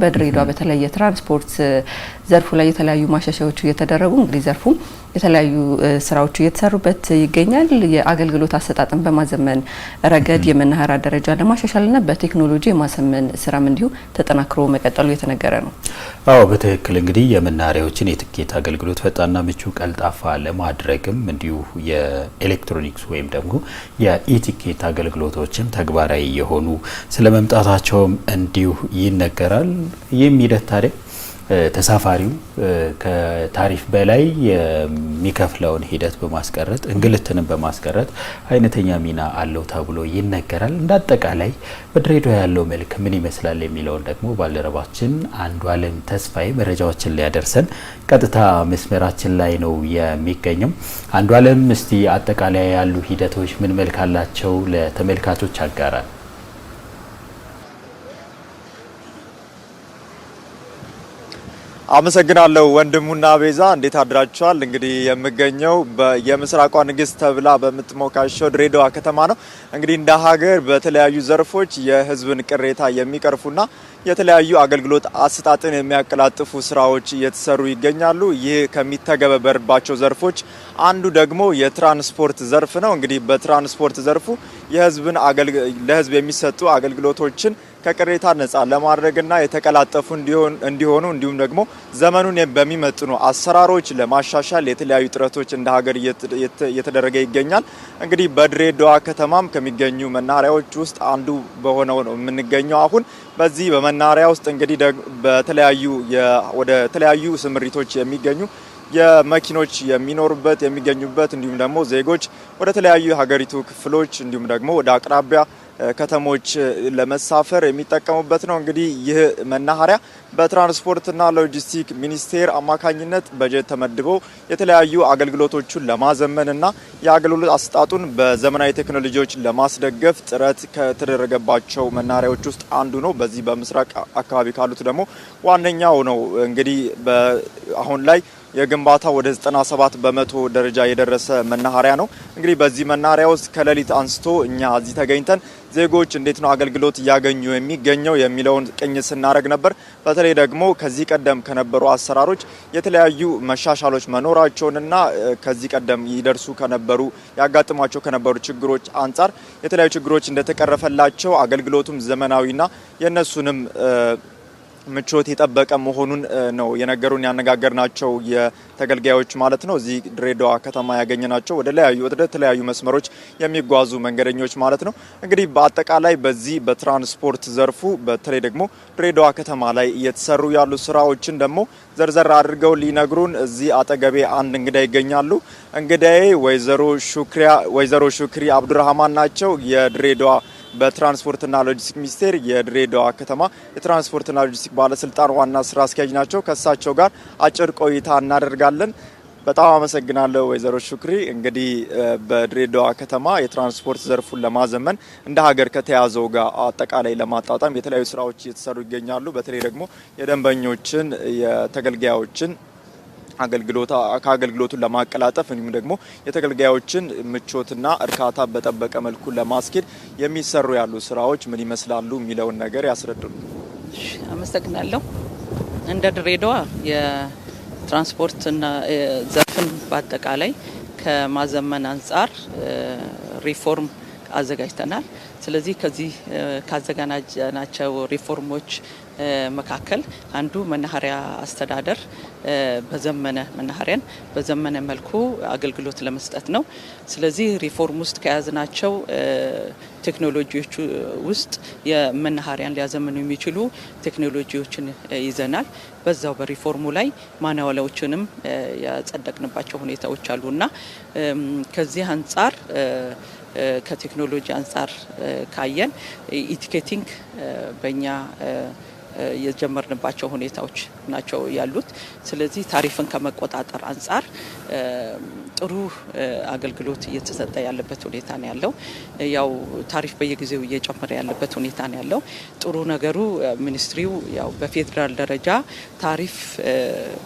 በድሬዳዋ በተለየ ትራንስፖርት ዘርፉ ላይ የተለያዩ ማሻሻያዎች እየተደረጉ እንግዲህ ዘርፉ የተለያዩ ስራዎች እየተሰሩበት ይገኛል። የአገልግሎት አሰጣጥን በማዘመን ረገድ የመናኸሪያ ደረጃ ለማሻሻልና በቴክኖሎጂ የማሰመን ስራም እንዲሁ ተጠናክሮ መቀጠሉ የተነገረ ነው። አዎ በትክክል እንግዲህ የመናኸሪያዎችን የትኬት አገልግሎት ፈጣንና ምቹ ቀልጣፋ ለማድረግም እንዲሁ የኤሌክትሮኒክስ ወይም ደግሞ የኢቲኬት አገልግሎቶችም ተግባራዊ የሆኑ ስለመምጣታቸውም እንዲሁ ይነገራል። ይህም ሂደት ታዲያ ተሳፋሪው ከታሪፍ በላይ የሚከፍለውን ሂደት በማስቀረት እንግልትንም በማስቀረት አይነተኛ ሚና አለው ተብሎ ይነገራል። እንዳጠቃላይ በድሬዳዋ ያለው መልክ ምን ይመስላል የሚለውን ደግሞ ባልደረባችን አንዷለም ተስፋዬ መረጃዎችን ሊያደርሰን ቀጥታ መስመራችን ላይ ነው የሚገኘው። አንዷለም እስቲ አጠቃላይ ያሉ ሂደቶች ምን መልክ አላቸው ለተመልካቾች አጋራል። አመሰግናለሁ ወንድሙና ቤዛ እንዴት አድራችኋል? እንግዲህ የምገኘው የምስራቋ ንግስት ተብላ በምትሞካሸው ድሬዳዋ ከተማ ነው። እንግዲህ እንደ ሀገር በተለያዩ ዘርፎች የህዝብን ቅሬታ የሚቀርፉና የተለያዩ አገልግሎት አሰጣጥን የሚያቀላጥፉ ስራዎች እየተሰሩ ይገኛሉ። ይህ ከሚተገበረባቸው ዘርፎች አንዱ ደግሞ የትራንስፖርት ዘርፍ ነው። እንግዲህ በትራንስፖርት ዘርፉ ለህዝብ የሚሰጡ አገልግሎቶችን ከቅሬታ ነጻ ለማድረግና የተቀላጠፉ እንዲሆኑ እንዲሁም ደግሞ ዘመኑን በሚመጥኑ አሰራሮች ለማሻሻል የተለያዩ ጥረቶች እንደ ሀገር እየተደረገ ይገኛል። እንግዲህ በድሬዳዋ ከተማም ከሚገኙ መናኸሪያዎች ውስጥ አንዱ በሆነው ነው የምንገኘው። አሁን በዚህ በመናኸሪያ ውስጥ እንግዲህ ወደ ተለያዩ ስምሪቶች የሚገኙ የመኪኖች የሚገኙበት እንዲሁም ደግሞ ዜጎች ወደ ተለያዩ ሀገሪቱ ክፍሎች እንዲሁም ደግሞ ወደ አቅራቢያ ከተሞች ለመሳፈር የሚጠቀሙበት ነው። እንግዲህ ይህ መናኸሪያ በትራንስፖርትና ሎጂስቲክ ሚኒስቴር አማካኝነት በጀት ተመድበው የተለያዩ አገልግሎቶችን ለማዘመንና የአገልግሎት አሰጣጡን በዘመናዊ ቴክኖሎጂዎች ለማስደገፍ ጥረት ከተደረገባቸው መናኸሪያዎች ውስጥ አንዱ ነው። በዚህ በምስራቅ አካባቢ ካሉት ደግሞ ዋነኛው ነው። እንግዲህ አሁን ላይ የግንባታ ወደ 97 በመቶ ደረጃ የደረሰ መናኸሪያ ነው። እንግዲህ በዚህ መናኸሪያ ውስጥ ከሌሊት አንስቶ እኛ እዚህ ተገኝተን ዜጎች እንዴት ነው አገልግሎት እያገኙ የሚገኘው የሚለውን ቅኝት ስናደርግ ነበር። በተለይ ደግሞ ከዚህ ቀደም ከነበሩ አሰራሮች የተለያዩ መሻሻሎች መኖራቸውንና ከዚህ ቀደም ያጋጥሟቸው ከነበሩ ችግሮች አንጻር የተለያዩ ችግሮች እንደተቀረፈላቸው አገልግሎቱም ዘመናዊና የነሱንም ምቾት የጠበቀ መሆኑን ነው ያነጋገርናቸው የተገልጋዮች ማለት ነው። እዚህ ድሬዳዋ ከተማ ያገኘናቸው ወደ ተለያዩ መስመሮች የሚጓዙ መንገደኞች ማለት ነው። እንግዲህ በአጠቃላይ በዚህ በትራንስፖርት ዘርፉ በተለይ ደግሞ ድሬዳዋ ከተማ ላይ እየተሰሩ ያሉ ስራዎችን ደግሞ ዘርዘር አድርገው ሊነግሩን እዚህ አጠገቤ አንድ እንግዳ ይገኛሉ። እንግዳዬ ወይዘሮ ሹክሪ አብዱራህማን ናቸው። የድሬዳዋ በትራንስፖርትና ሎጂስቲክ ሚኒስቴር የድሬዳዋ ከተማ የትራንስፖርትና ሎጂስቲክ ባለስልጣን ዋና ስራ አስኪያጅ ናቸው። ከእሳቸው ጋር አጭር ቆይታ እናደርጋለን። በጣም አመሰግናለሁ ወይዘሮ ሹክሪ። እንግዲህ በድሬዳዋ ከተማ የትራንስፖርት ዘርፉን ለማዘመን እንደ ሀገር ከተያዘው ጋር አጠቃላይ ለማጣጣም የተለያዩ ስራዎች እየተሰሩ ይገኛሉ። በተለይ ደግሞ የደንበኞችን የተገልጋዮችን ከአገልግሎቱን ለማቀላጠፍ እንዲሁም ደግሞ የተገልጋዮችን ምቾትና እርካታ በጠበቀ መልኩ ለማስኬድ የሚሰሩ ያሉ ስራዎች ምን ይመስላሉ የሚለውን ነገር ያስረዱን። አመሰግናለሁ። እንደ ድሬዳዋ የትራንስፖርትና ዘርፍን በአጠቃላይ ከማዘመን አንጻር ሪፎርም አዘጋጅተናል። ስለዚህ ከዚህ ካዘጋጀናቸው ሪፎርሞች መካከል አንዱ መናኸሪያ አስተዳደር መናኸሪያን በዘመነ መልኩ አገልግሎት ለመስጠት ነው። ስለዚህ ሪፎርም ውስጥ ከያዝናቸው ቴክኖሎጂዎች ውስጥ የመናኸሪያን ሊያዘምኑ የሚችሉ ቴክኖሎጂዎችን ይዘናል። በዛው በሪፎርሙ ላይ ማንዋሎችንም ያጸደቅንባቸው ሁኔታዎች አሉና ከዚህ አንጻር ከቴክኖሎጂ አንጻር ካየን ኢቲኬቲንግ በእኛ የጀመርንባቸው ሁኔታዎች ናቸው ያሉት። ስለዚህ ታሪፍን ከመቆጣጠር አንጻር ጥሩ አገልግሎት እየተሰጠ ያለበት ሁኔታ ነው ያለው። ያው ታሪፍ በየጊዜው እየጨመረ ያለበት ሁኔታ ነው ያለው። ጥሩ ነገሩ ሚኒስትሪው ያው በፌደራል ደረጃ ታሪፍ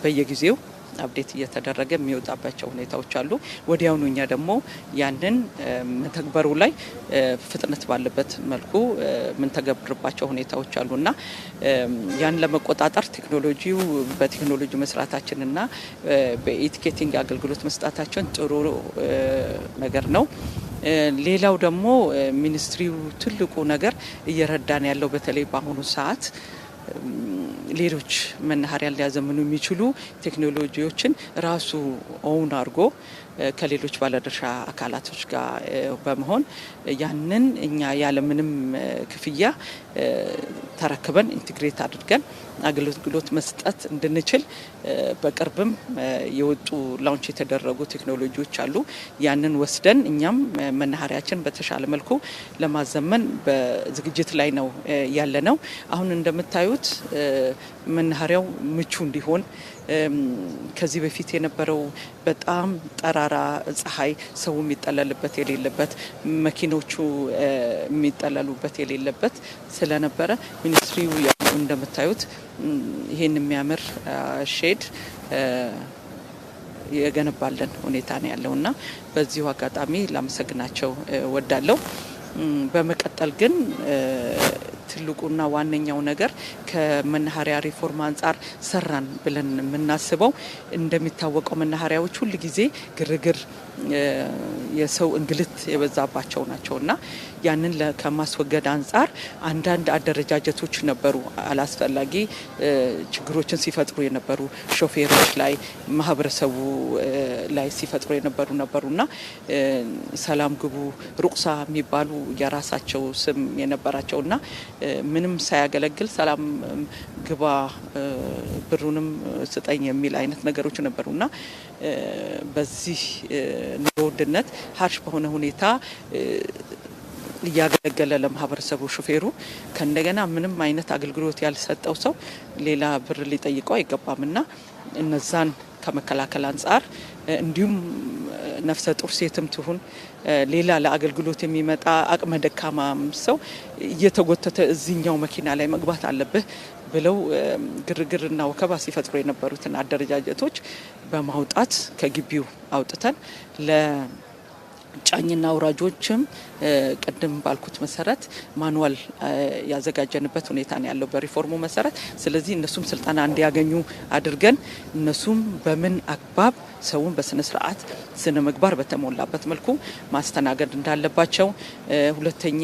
በየጊዜው አፕዴት እየተደረገ የሚወጣባቸው ሁኔታዎች አሉ። ወዲያውኑ እኛ ደግሞ ያንን መተግበሩ ላይ ፍጥነት ባለበት መልኩ ምን ተገብርባቸው ሁኔታዎች አሉና ያን ለመቆጣጠር በቴክኖሎጂ መስራታችንና በኢቲኬቲንግ አገልግሎት መስጣታችን ጥሩ ነገር ነው። ሌላው ደግሞ ሚኒስትሪው ትልቁ ነገር እየረዳን ያለው በተለይ በአሁኑ ሰዓት ሌሎች መናኸሪያን ሊያዘምኑ የሚችሉ ቴክኖሎጂዎችን ራሱ ኦውን አድርጎ ከሌሎች ባለድርሻ አካላቶች ጋር በመሆን ያንን እኛ ያለምንም ክፍያ ተረክበን ኢንቲግሬት አድርገን አገልግሎት መስጠት እንድንችል በቅርብም የወጡ ላውንች የተደረጉ ቴክኖሎጂዎች አሉ። ያንን ወስደን እኛም መናኸሪያችን በተሻለ መልኩ ለማዘመን በዝግጅት ላይ ነው ያለነው። አሁን እንደምታዩት መናኸሪያው ምቹ እንዲሆን ከዚህ በፊት የነበረው በጣም ጠራራ ፀሐይ ሰው የሚጠለልበት የሌለበት መኪኖቹ የሚጠለሉበት የሌለበት ስለነበረ ሚኒስትሪው እንደምታዩት ይሄን የሚያምር ሼድ የገነባለን ሁኔታ ነው ያለውና በዚሁ አጋጣሚ ላመሰግናቸው ወዳለው። በመቀጠል ግን ትልቁና ዋነኛው ነገር ከመናኸሪያ ሪፎርም አንጻር ሰራን ብለን የምናስበው እንደሚታወቀው መናኸሪያዎች ሁሉ ጊዜ ግርግር የሰው እንግልት የበዛባቸው ናቸውና ያንን ከማስወገድ አንጻር አንዳንድ አደረጃጀቶች ነበሩ አላስፈላጊ ችግሮችን ሲፈጥሩ የነበሩ ሾፌሮች ላይ ማህበረሰቡ ላይ ሲፈጥሩ ነበሩና ሰላም ግቡ ሩቅሳ የሚባሉ የራሳቸው ስም የነበራቸውና ምንም ሳያገለግል ሰላም ግባ ብሩንም ስጠኝ የሚል አይነት ነገሮች ነበሩና በዚህ ኑሮ ውድነት ሀርሽ በሆነ ሁኔታ እያገለገለ ለማህበረሰቡ ሹፌሩ ከእንደገና ምንም አይነት አገልግሎት ያልሰጠው ሰው ሌላ ብር ሊጠይቀው አይገባምና እነዛን ከመከላከል አንጻር እንዲሁም ነፍሰ ጡር ሴትም ትሁን ሌላ ለአገልግሎት የሚመጣ አቅመ ደካማም ሰው እየተጎተተ እዚህኛው መኪና ላይ መግባት አለብህ ብለው ግርግርና ወከባ ሲፈጥሩ የነበሩትን አደረጃጀቶች በማውጣት ከግቢው አውጥተን ጫኝና አውራጆችም ቀደም ባልኩት መሰረት ማኑዋል ያዘጋጀንበት ሁኔታ ነው ያለው በሪፎርሙ መሰረት። ስለዚህ እነሱም ስልጠና እንዲያገኙ አድርገን እነሱም በምን አግባብ ሰውን በስነ ስርዓት ስነ ምግባር በተሞላበት መልኩ ማስተናገድ እንዳለባቸው፣ ሁለተኛ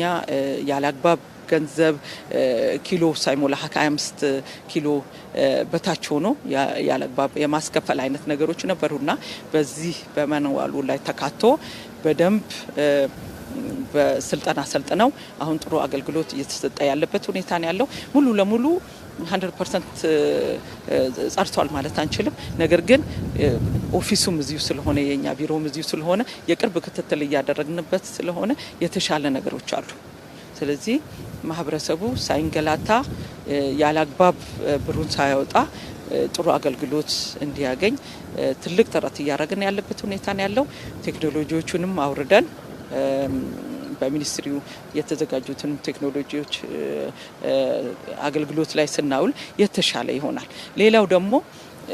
ያለ አግባብ ገንዘብ ኪሎ ሳይሞላ 25 ኪሎ በታች ሆኖ ያለ አግባብ የማስከፈል አይነት ነገሮች ነበሩና በዚህ በማኑዋሉ ላይ ተካቶ በደንብ በስልጠና ሰልጥነው አሁን ጥሩ አገልግሎት እየተሰጠ ያለበት ሁኔታ ነው ያለው። ሙሉ ለሙሉ 100% ጸድቷል ማለት አንችልም። ነገር ግን ኦፊሱም እዚሁ ስለሆነ የኛ ቢሮም እዚሁ ስለሆነ የቅርብ ክትትል እያደረግንበት ስለሆነ የተሻለ ነገሮች አሉ። ስለዚህ ማህበረሰቡ ሳይንገላታ ያላግባብ ብሩን ሳያወጣ ጥሩ አገልግሎት እንዲያገኝ ትልቅ ጥረት እያደረግን ያለበት ሁኔታ ነው ያለው። ቴክኖሎጂዎቹንም አውርደን በሚኒስትሪው የተዘጋጁትን ቴክኖሎጂዎች አገልግሎት ላይ ስናውል የተሻለ ይሆናል። ሌላው ደግሞ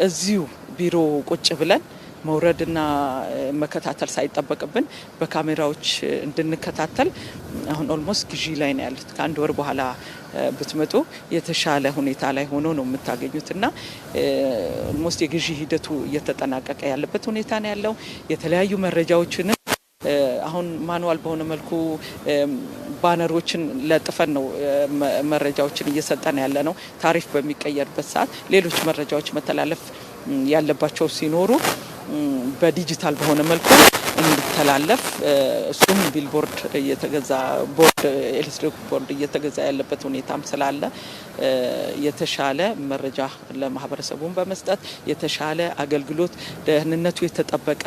እዚሁ ቢሮ ቁጭ ብለን መውረድና መከታተል ሳይጠበቅብን በካሜራዎች እንድንከታተል አሁን ኦልሞስት ግዢ ላይ ነው ያሉት። ከአንድ ወር በኋላ ብትመጡ የተሻለ ሁኔታ ላይ ሆኖ ነው የምታገኙትና ኦልሞስት የግዢ ሂደቱ እየተጠናቀቀ ያለበት ሁኔታ ነው ያለው። የተለያዩ መረጃዎችን አሁን ማኑዋል በሆነ መልኩ ባነሮችን ለጥፈን ነው መረጃዎችን እየሰጠን ያለ ነው። ታሪፍ በሚቀየርበት ሰዓት ሌሎች መረጃዎች መተላለፍ ያለባቸው ሲኖሩ በዲጂታል በሆነ መልኩ እንዲተላለፍ እሱም ቢልቦርድ እየተገዛ ቦርድ ኤሌክትሪክ ቦርድ እየተገዛ ያለበት ሁኔታም ስላለ የተሻለ መረጃ ለማህበረሰቡን በመስጠት የተሻለ አገልግሎት ደህንነቱ የተጠበቀ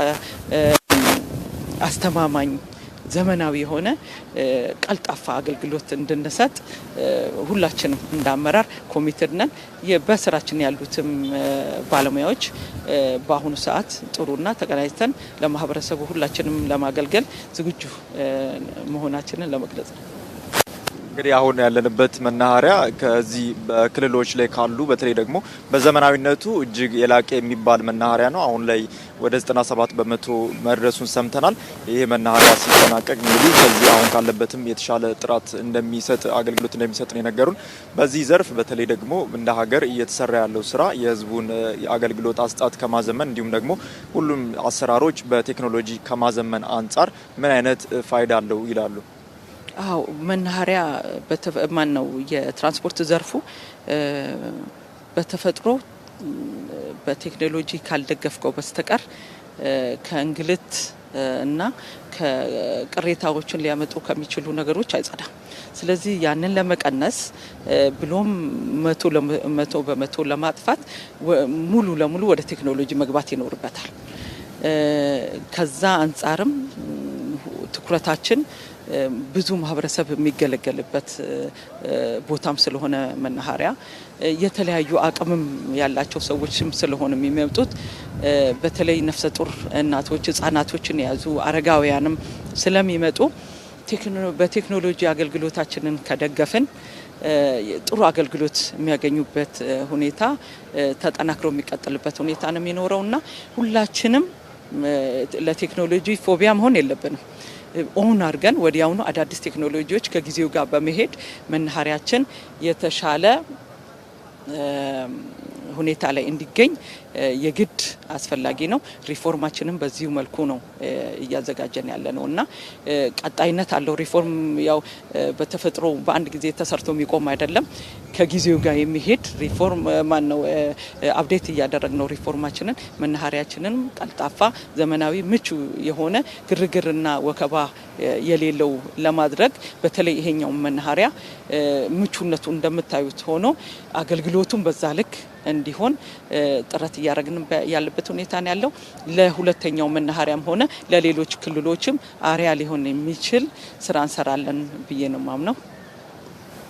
አስተማማኝ ዘመናዊ የሆነ ቀልጣፋ አገልግሎት እንድንሰጥ ሁላችንም እንዳመራር ኮሚትድ ነን። በስራችን ያሉትም ባለሙያዎች በአሁኑ ሰዓት ጥሩና ተቀናጅተን ለማህበረሰቡ ሁላችንም ለማገልገል ዝግጁ መሆናችንን ለመግለጽ ነው። እንግዲህ አሁን ያለንበት መናኸሪያ ከዚህ በክልሎች ላይ ካሉ በተለይ ደግሞ በዘመናዊነቱ እጅግ የላቀ የሚባል መናኸሪያ ነው። አሁን ላይ ወደ 97 በመቶ መድረሱን ሰምተናል። ይሄ መናኸሪያ ሲጠናቀቅ እንግዲህ ከዚህ አሁን ካለበትም የተሻለ ጥራት እንደሚሰጥ አገልግሎት እንደሚሰጥ ነው የነገሩን። በዚህ ዘርፍ በተለይ ደግሞ እንደ ሀገር እየተሰራ ያለው ስራ የህዝቡን አገልግሎት አሰጣጥ ከማዘመን እንዲሁም ደግሞ ሁሉም አሰራሮች በቴክኖሎጂ ከማዘመን አንጻር ምን አይነት ፋይዳ አለው ይላሉ? አው መናኸሪያ በተማን ነው የትራንስፖርት ዘርፉ በተፈጥሮ በቴክኖሎጂ ካልደገፍከው በስተቀር ከእንግልት እና ከቅሬታዎችን ሊያመጡ ከሚችሉ ነገሮች አይጸዳም። ስለዚህ ያንን ለመቀነስ ብሎም መቶ በመቶ ለማጥፋት ሙሉ ለሙሉ ወደ ቴክኖሎጂ መግባት ይኖርበታል። ከዛ አንጻርም ትኩረታችን ብዙ ማህበረሰብ የሚገለገልበት ቦታም ስለሆነ መናኸሪያ የተለያዩ አቅምም ያላቸው ሰዎችም ስለሆነ የሚመጡት በተለይ ነፍሰ ጡር እናቶች፣ ህጻናቶችን የያዙ አረጋውያንም ስለሚመጡ በቴክኖሎጂ አገልግሎታችንን ከደገፍን ጥሩ አገልግሎት የሚያገኙበት ሁኔታ ተጠናክሮ የሚቀጥልበት ሁኔታ ነው የሚኖረውና ሁላችንም ለቴክኖሎጂ ፎቢያ መሆን የለብንም። ኦን አድርገን ወዲያውኑ አዳዲስ ቴክኖሎጂዎች ከጊዜው ጋር በመሄድ መናኸሪያችን የተሻለ ሁኔታ ላይ እንዲገኝ የግድ አስፈላጊ ነው። ሪፎርማችንም በዚሁ መልኩ ነው እያዘጋጀን ያለ ነውና ቀጣይነት አለው። ሪፎርም ያው በተፈጥሮ በአንድ ጊዜ ተሰርቶ የሚቆም አይደለም። ከጊዜው ጋር የሚሄድ ሪፎርም ነው አፕዴት እያደረግነው ሪፎርማችንን መናኸሪያችንን ቀልጣፋ፣ ዘመናዊ፣ ምቹ የሆነ ግርግርና ወከባ የሌለው ለማድረግ በተለይ ይሄኛው መናኸሪያ ምቹነቱ እንደምታዩት ሆኖ አገልግሎቱን በዛ ልክ እንዲሆን ጥረት እያደረግን ያለበት ሁኔታ ነው ያለው። ለሁለተኛው መናኸሪያም ሆነ ለሌሎች ክልሎችም አሪያ ሊሆን የሚችል ስራ እንሰራለን ብዬ ነው ማምነው።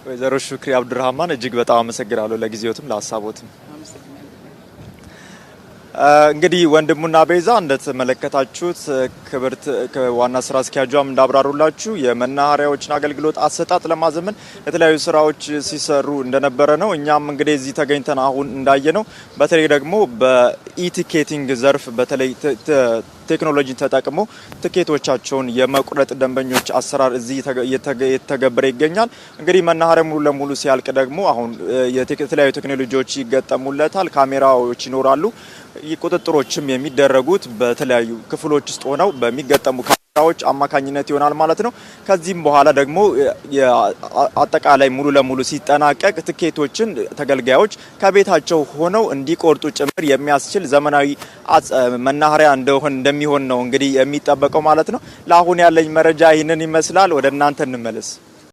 ወይዘሮ ሹክሪ አብዱራህማን እጅግ በጣም አመሰግናለሁ ለጊዜዎትም ለሀሳቦትም። እንግዲህ ወንድሙና ቤዛ እንደተመለከታችሁት ክብርት ዋና ስራ አስኪያጇም እንዳብራሩላችሁ የመናኸሪያዎችን አገልግሎት አሰጣጥ ለማዘመን የተለያዩ ስራዎች ሲሰሩ እንደነበረ ነው። እኛም እንግዲህ እዚህ ተገኝተን አሁን እንዳየነው በተለይ ደግሞ በኢቲኬቲንግ ዘርፍ በተለይ ቴክኖሎጂን ተጠቅሞ ትኬቶቻቸውን የመቁረጥ ደንበኞች አሰራር እዚህ እየተገበረ ይገኛል። እንግዲህ መናኸሪያ ሙሉ ለሙሉ ሲያልቅ ደግሞ አሁን የተለያዩ ቴክኖሎጂዎች ይገጠሙለታል፣ ካሜራዎች ይኖራሉ። ቁጥጥሮችም የሚደረጉት በተለያዩ ክፍሎች ውስጥ ሆነው በሚገጠሙ ካሜራዎች አማካኝነት ይሆናል ማለት ነው። ከዚህም በኋላ ደግሞ አጠቃላይ ሙሉ ለሙሉ ሲጠናቀቅ ትኬቶችን ተገልጋዮች ከቤታቸው ሆነው እንዲቆርጡ ጭምር የሚያስችል ዘመናዊ መናኸሪያ እንደሚሆን ነው እንግዲህ የሚጠበቀው ማለት ነው። ለአሁን ያለኝ መረጃ ይህንን ይመስላል። ወደ እናንተ እንመለስ።